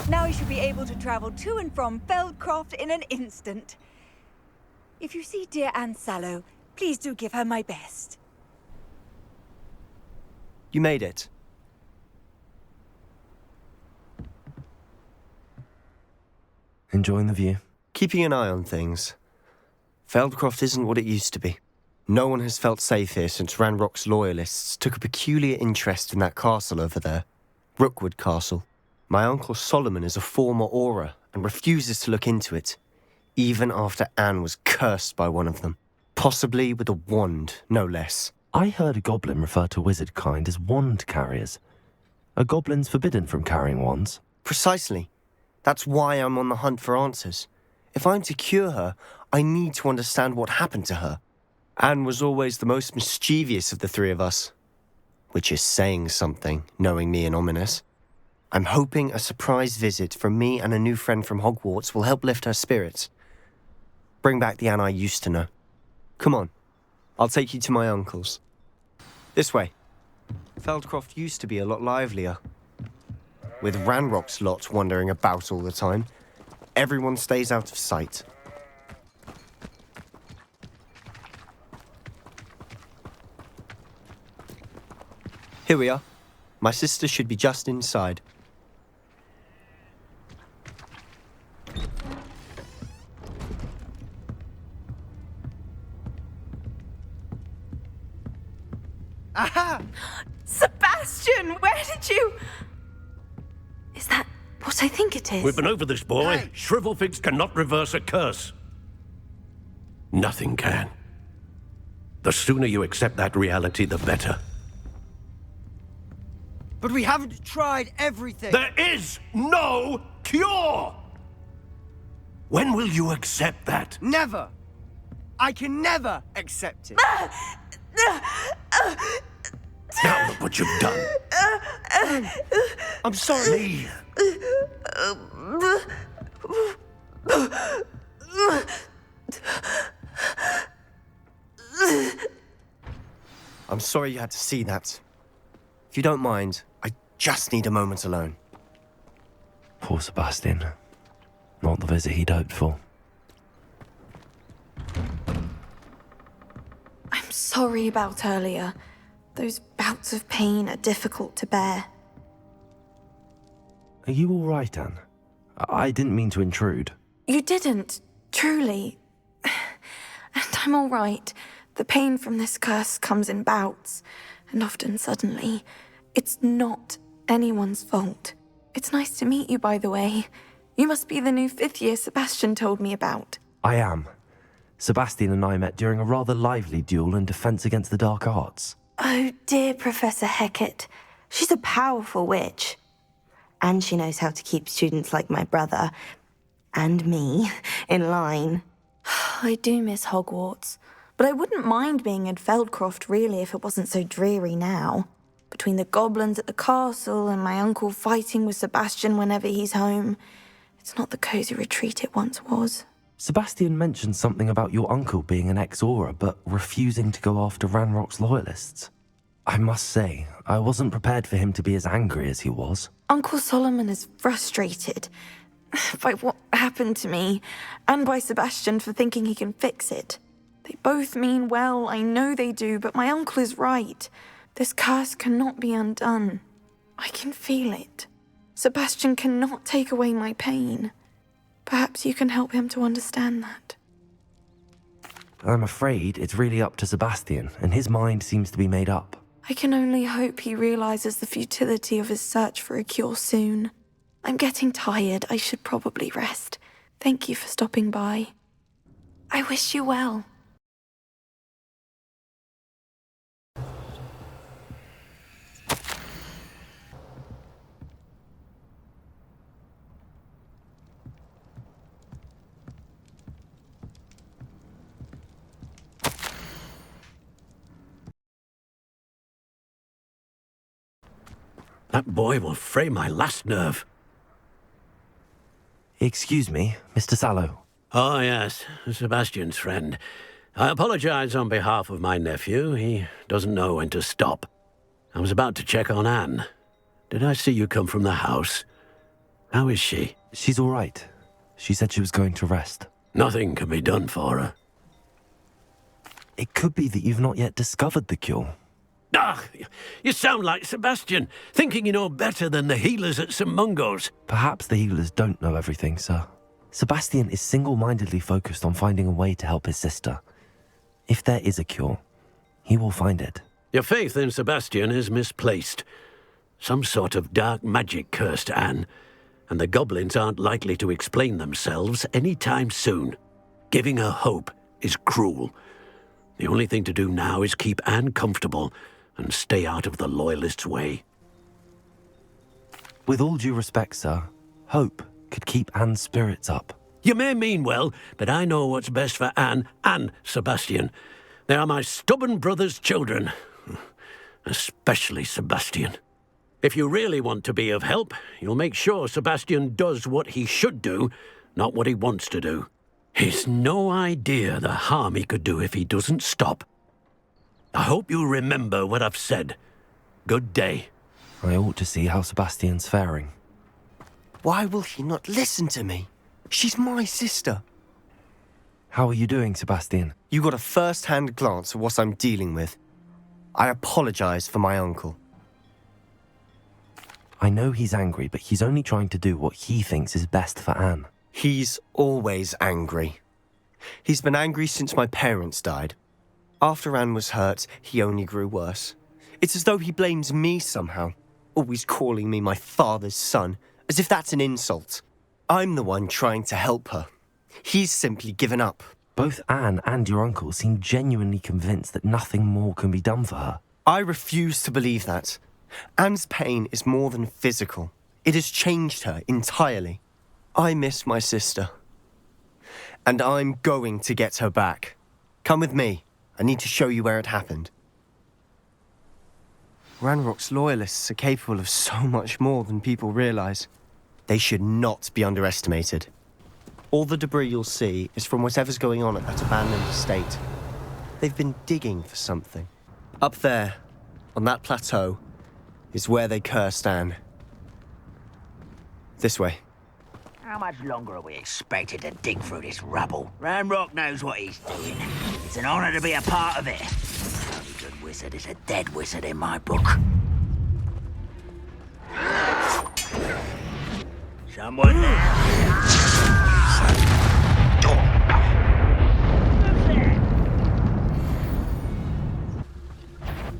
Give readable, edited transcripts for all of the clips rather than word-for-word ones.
Now you should be able to travel to and from Feldcroft in an instant. If you see dear Anne Sallow, please do give her my best. You made it. Enjoying the view? Keeping an eye on things. Feldcroft isn't what it used to be. No one has felt safe here since Ranrock's loyalists took a peculiar interest in that castle over there. Rookwood Castle. My uncle Solomon is a former Auror and refuses to look into it, even after Anne was cursed by one of them. Possibly with a wand, no less. I heard a goblin refer to wizard kind as wand carriers. Are goblins forbidden from carrying wands? Precisely. That's why I'm on the hunt for answers. If I'm to cure her, I need to understand what happened to her. Anne was always the most mischievous of the three of us. Which is saying something, knowing me and Ominous. I'm hoping a surprise visit from me and a new friend from Hogwarts will help lift her spirits. Bring back the Anne I used to know. Come on, I'll take you to my uncle's. This way. Feldcroft used to be a lot livelier. With Ranrock's lot wandering about all the time, everyone stays out of sight. Here we are. My sister should be just inside. Aha! Sebastian, where did you... Is that what I think it is? We've been over this, boy. Hey. Shrivelfigs cannot reverse a curse. Nothing can. The sooner you accept that reality, the better. But we haven't tried everything. There is no cure! When will you accept that? Never. I can never accept it. Now look what you've done. I'm sorry. Leave. I'm sorry you had to see that. If you don't mind, I just need a moment alone. Poor Sebastian. Not the visit he'd hoped for. I'm sorry about earlier. Those bouts of pain are difficult to bear. Are you all right, Anne? I didn't mean to intrude. You didn't, truly. And I'm all right. The pain from this curse comes in bouts, and often suddenly. It's not anyone's fault. It's nice to meet you, by the way. You must be the new fifth year Sebastian told me about. I am. Sebastian and I met during a rather lively duel in Defense Against the Dark Arts. Oh, dear Professor Hecat. She's a powerful witch. And she knows how to keep students like my brother, and me, in line. I do miss Hogwarts, but I wouldn't mind being in Feldcroft, really, if it wasn't so dreary now. Between the goblins at the castle and my uncle fighting with Sebastian whenever he's home, it's not the cozy retreat it once was. Sebastian mentioned something about your uncle being an ex-Auror, but refusing to go after Ranrock's loyalists. I must say, I wasn't prepared for him to be as angry as he was. Uncle Solomon is frustrated by what happened to me, and by Sebastian for thinking he can fix it. They both mean well, I know they do, but my uncle is right. This curse cannot be undone. I can feel it. Sebastian cannot take away my pain. Perhaps you can help him to understand that. I'm afraid it's really up to Sebastian, and his mind seems to be made up. I can only hope he realizes the futility of his search for a cure soon. I'm getting tired. I should probably rest. Thank you for stopping by. I wish you well. That boy will fray my last nerve. Excuse me, Mr. Sallow. Oh, yes, Sebastian's friend. I apologize on behalf of my nephew. He doesn't know when to stop. I was about to check on Anne. Did I see you come from the house? How is she? She's all right. She said she was going to rest. Nothing can be done for her. It could be that you've not yet discovered the cure. Ah, you sound like Sebastian, thinking you know better than the healers at St. Mungo's. Perhaps the healers don't know everything, sir. Sebastian is single-mindedly focused on finding a way to help his sister. If there is a cure, he will find it. Your faith in Sebastian is misplaced. Some sort of dark magic cursed Anne, and the goblins aren't likely to explain themselves any time soon. Giving her hope is cruel. The only thing to do now is keep Anne comfortable and stay out of the Loyalists' way. With all due respect, sir, hope could keep Anne's spirits up. You may mean well, but I know what's best for Anne and Sebastian. They are my stubborn brother's children. Especially Sebastian. If you really want to be of help, you'll make sure Sebastian does what he should do, not what he wants to do. He's no idea the harm he could do if he doesn't stop. I hope you remember what I've said. Good day. I ought to see how Sebastian's faring. Why will he not listen to me? She's my sister. How are you doing, Sebastian? You got a first-hand glance at what I'm dealing with. I apologize for my uncle. I know he's angry, but he's only trying to do what he thinks is best for Anne. He's always angry. He's been angry since my parents died. After Anne was hurt, he only grew worse. It's as though he blames me somehow, always calling me my father's son, as if that's an insult. I'm the one trying to help her. He's simply given up. Both Anne and your uncle seem genuinely convinced that nothing more can be done for her. I refuse to believe that. Anne's pain is more than physical. It has changed her entirely. I miss my sister. And I'm going to get her back. Come with me. I need to show you where it happened. Ranrock's Loyalists are capable of so much more than people realize. They should not be underestimated. All the debris you'll see is from whatever's going on at that abandoned estate. They've been digging for something. Up there, on that plateau, is where they cursed Anne. This way. How much longer are we expected to dig through this rubble? Ranrock knows what he's doing. It's an honor to be a part of it. Every good wizard is a dead wizard in my book. Someone there?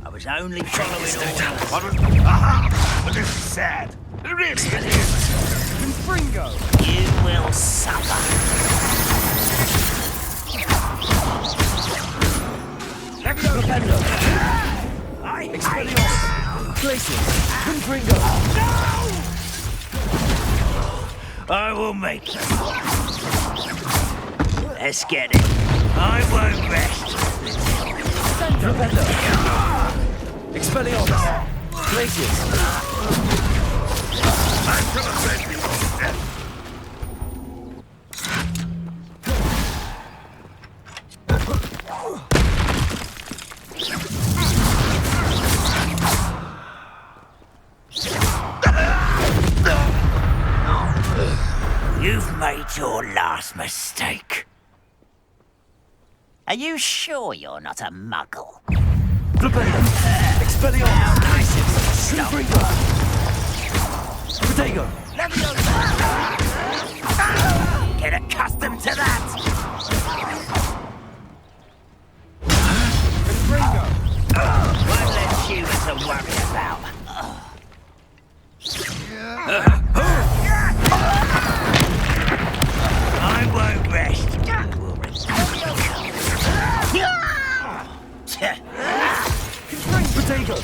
I was only following orders. Aha! But this is sad. It really is. Confringo! You will suffer. Propendo! Expelliarmus! Glacius! Confringo! No! I will make them. Let's get it. I won't rest. Propendo! Expelliarmus! Glacius! I'm from a friend. You've made your last mistake. Are you sure you're not a muggle? Propendo! Expelliarmus! Glacius! Confringo! Protego! Get accustomed to that! Confringo! One less human to worry about. I won't rest. We'll Protego!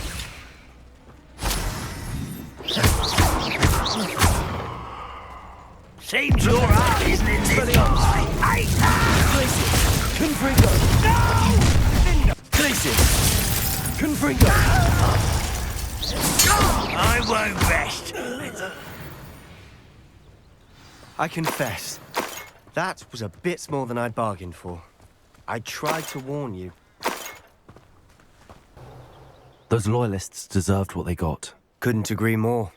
Seems your heart isn't in this guy. Glacius! Confringo! No! Glacius! Confringo! I won't rest. I confess, that was a bit more than I'd bargained for. I tried to warn you. Those Loyalists deserved what they got. Couldn't agree more.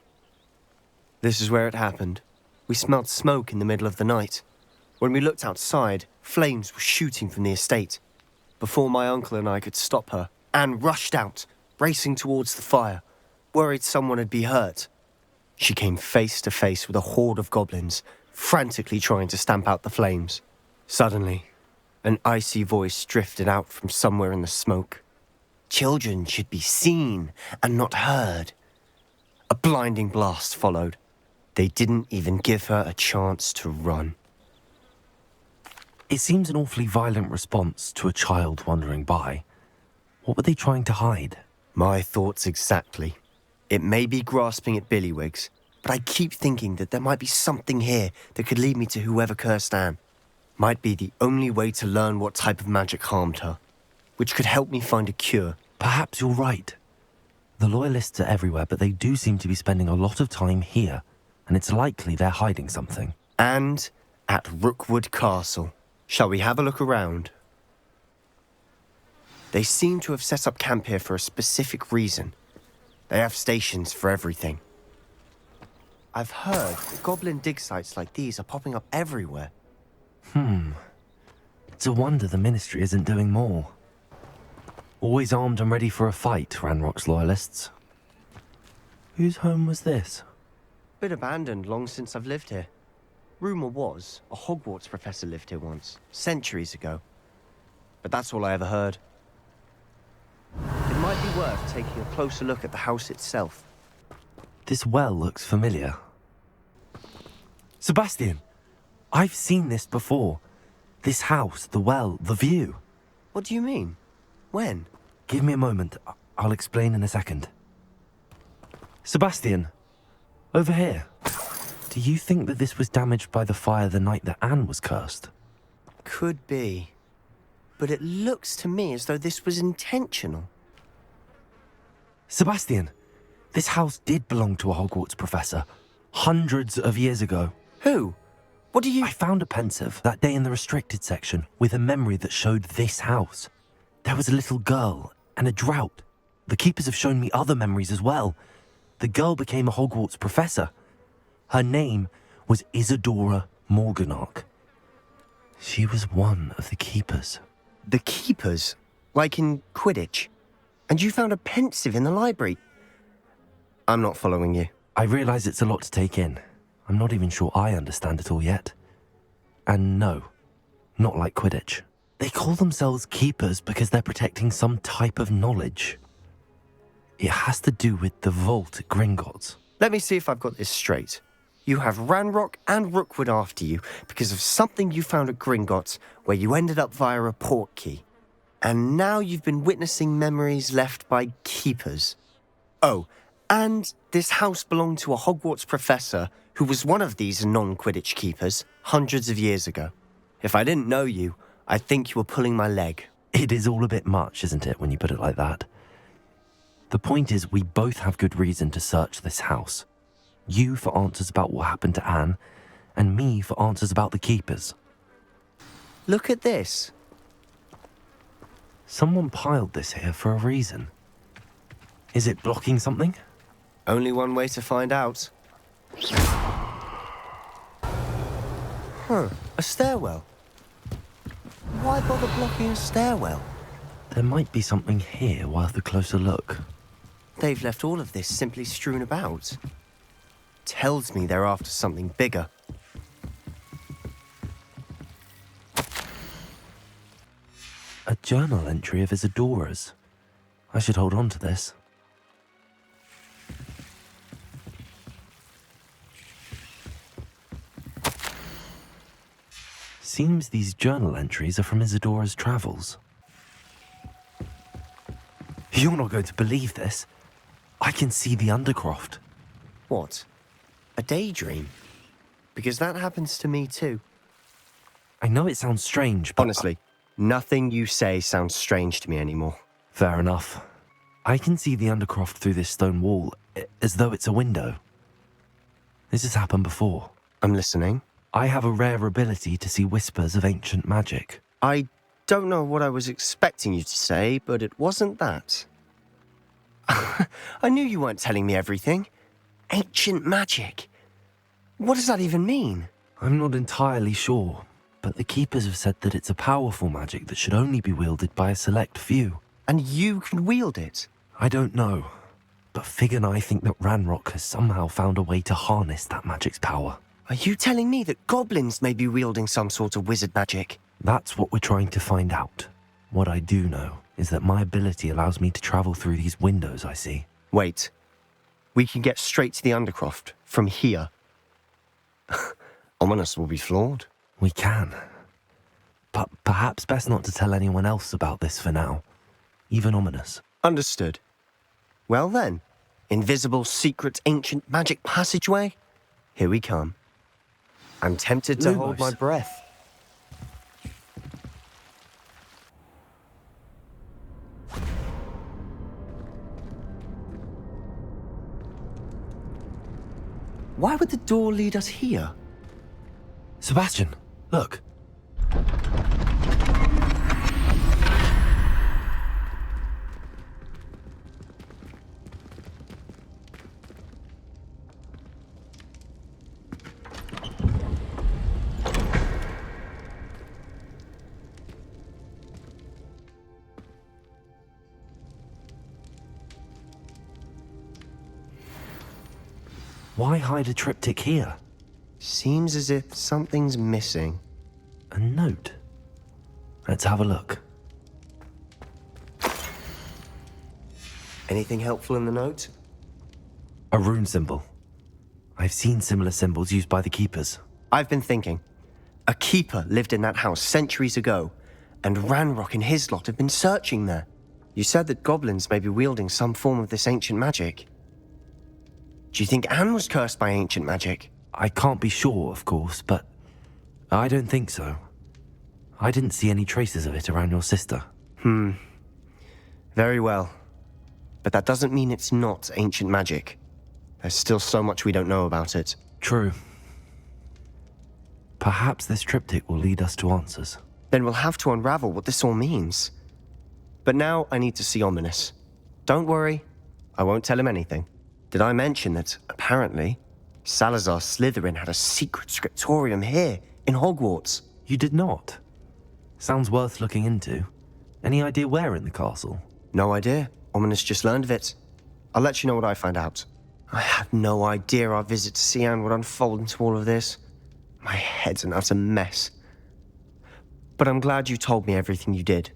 This is where it happened. We smelled smoke in the middle of the night. When we looked outside, flames were shooting from the estate. Before my uncle and I could stop her, Anne rushed out, racing towards the fire, worried someone had been hurt. She came face to face with a horde of goblins, frantically trying to stamp out the flames. Suddenly, an icy voice drifted out from somewhere in the smoke. Children should be seen and not heard. A blinding blast followed. They didn't even give her a chance to run. It seems an awfully violent response to a child wandering by. What were they trying to hide? My thoughts exactly. It may be grasping at billywhigs, but I keep thinking that there might be something here that could lead me to whoever cursed Anne. Might be the only way to learn what type of magic harmed her, which could help me find a cure. Perhaps you're right. The Loyalists are everywhere, but they do seem to be spending a lot of time here, and it's likely they're hiding something. And at Rookwood Castle. Shall we have a look around? They seem to have set up camp here for a specific reason. They have stations for everything. I've heard that goblin dig sites like these are popping up everywhere. It's a wonder the Ministry isn't doing more. Always armed and ready for a fight, Ranrock's Loyalists. Whose home was this? Been abandoned long since I've lived here. Rumour was a Hogwarts professor lived here once, centuries ago. But that's all I ever heard. It might be worth taking a closer look at the house itself. This well looks familiar. Sebastian! I've seen this before. This house, the well, the view. What do you mean? When? Give me a moment. I'll explain in a second. Sebastian, over here. Do you think that this was damaged by the fire the night that Anne was cursed? Could be. But it looks to me as though this was intentional. Sebastian, this house did belong to a Hogwarts professor, hundreds of years ago. Who? What do you... I found a pensive that day in the restricted section with a memory that showed this house. There was a little girl and a drought. The keepers have shown me other memories as well. The girl became a Hogwarts professor. Her name was Isadora Morganach. She was one of the keepers. The keepers? Like in Quidditch? And you found a pensive in the library? I'm not following you. I realise it's a lot to take in. I'm not even sure I understand it all yet. And no, not like Quidditch. They call themselves keepers because they're protecting some type of knowledge. It has to do with the vault at Gringotts. Let me see if I've got this straight. You have Ranrock and Rookwood after you because of something you found at Gringotts where you ended up via a port key. And now you've been witnessing memories left by keepers. Oh, and this house belonged to a Hogwarts professor who was one of these non-Quidditch keepers hundreds of years ago. If I didn't know you, I'd think you were pulling my leg. It is all a bit much, isn't it, when you put it like that? The point is, we both have good reason to search this house. You for answers about what happened to Anne, and me for answers about the keepers. Look at this. Someone piled this here for a reason. Is it blocking something? Only one way to find out. A stairwell. Why bother blocking a stairwell? There might be something here worth a closer look. They've left all of this simply strewn about. Tells me they're after something bigger. A journal entry of Isadora's. I should hold on to this. Seems these journal entries are from Isadora's travels. You're not going to believe this. I can see the Undercroft. What? A daydream? Because that happens to me too. I know it sounds strange, but... Honestly, nothing you say sounds strange to me anymore. Fair enough. I can see the Undercroft through this stone wall, as though it's a window. This has happened before. I'm listening. I have a rare ability to see whispers of ancient magic. I don't know what I was expecting you to say, but it wasn't that. I knew you weren't telling me everything. Ancient magic. What does that even mean? I'm not entirely sure, but the Keepers have said that it's a powerful magic that should only be wielded by a select few. And you can wield it? I don't know, but Fig and I think that Ranrock has somehow found a way to harness that magic's power. Are you telling me that goblins may be wielding some sort of wizard magic? That's what we're trying to find out. What I do know is that my ability allows me to travel through these windows I see. Wait. We can get straight to the Undercroft from here. Ominous will be floored. We can. But perhaps best not to tell anyone else about this for now. Even Ominous. Understood. Well then, invisible, secret, ancient magic passageway? Here we come. I'm tempted to hold my breath. Why would the door lead us here? Sebastian, look. Why hide a triptych here? Seems as if something's missing. A note. Let's have a look. Anything helpful in the note? A rune symbol. I've seen similar symbols used by the Keepers. I've been thinking. A keeper lived in that house centuries ago, and Ranrock and his lot have been searching there. You said that goblins may be wielding some form of this ancient magic. Do you think Anne was cursed by ancient magic? I can't be sure, of course, but I don't think so. I didn't see any traces of it around your sister. Very well. But that doesn't mean it's not ancient magic. There's still so much we don't know about it. True. Perhaps this triptych will lead us to answers. Then we'll have to unravel what this all means. But now I need to see Ominous. Don't worry, I won't tell him anything. Did I mention that, apparently, Salazar Slytherin had a secret scriptorium here, in Hogwarts? You did not? Sounds worth looking into. Any idea where in the castle? No idea. Ominous just learned of it. I'll let you know what I find out. I had no idea our visit to Cian would unfold into all of this. My head's an utter mess. But I'm glad you told me everything you did.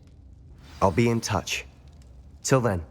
I'll be in touch. Till then.